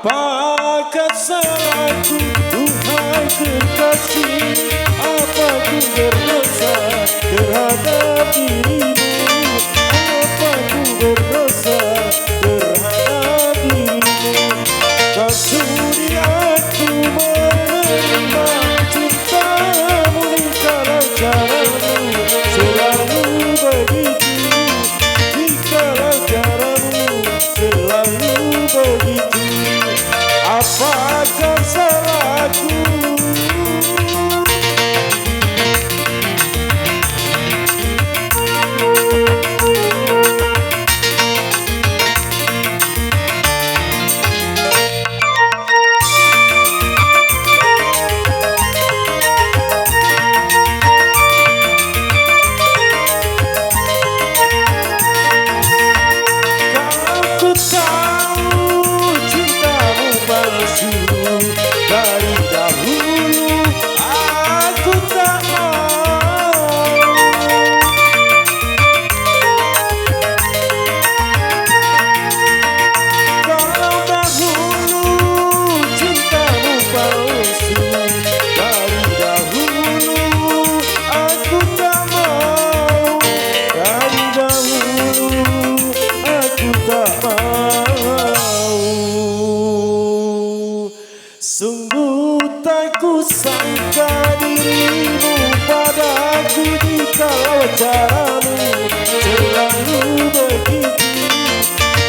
Apakah salahku, duhai kekasih? Apa ku berdosa terhadap dirimu? Apa ku berdosa terhadap dirimu? Kau sudi aku menerima cintamu, kalau caramu selalu begitu. Jikalau caramu selalu begitu, apakah salahku? Dari dahulu aku tak mau. Kalau dahulu cintamu palsu, dari dahulu aku tak mau. Dari dahulu aku tak mau. Sungguh tak kusangka dirimu padaku, jikalau caramu selalu begitu.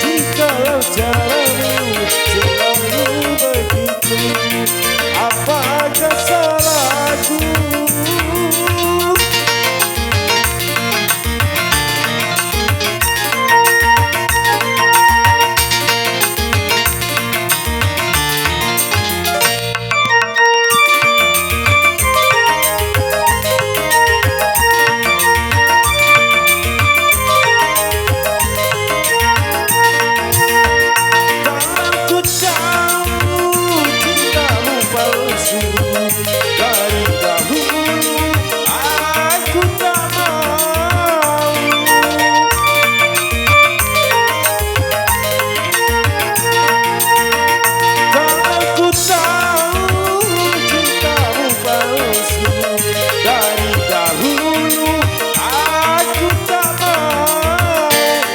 Jikalau caramu selalu begitu, apakah salahku? Dari dahulu aku tak mau. Kalau ku tahu cintamu palsu, dari dahulu aku tak mau.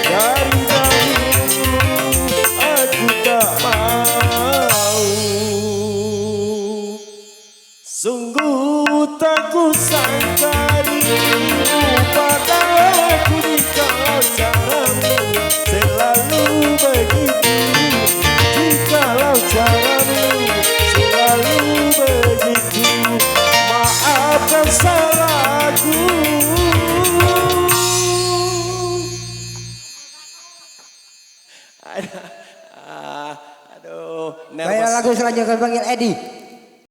Dari dahulu aku tak mau. Sungguh tak kusangka dirimu padaku, jikalau caramu selalu begitu. Jikalau caramu selalu begitu, maafkan salahku. Aduh, Baiklah, lagu selanjutnya panggil Edi.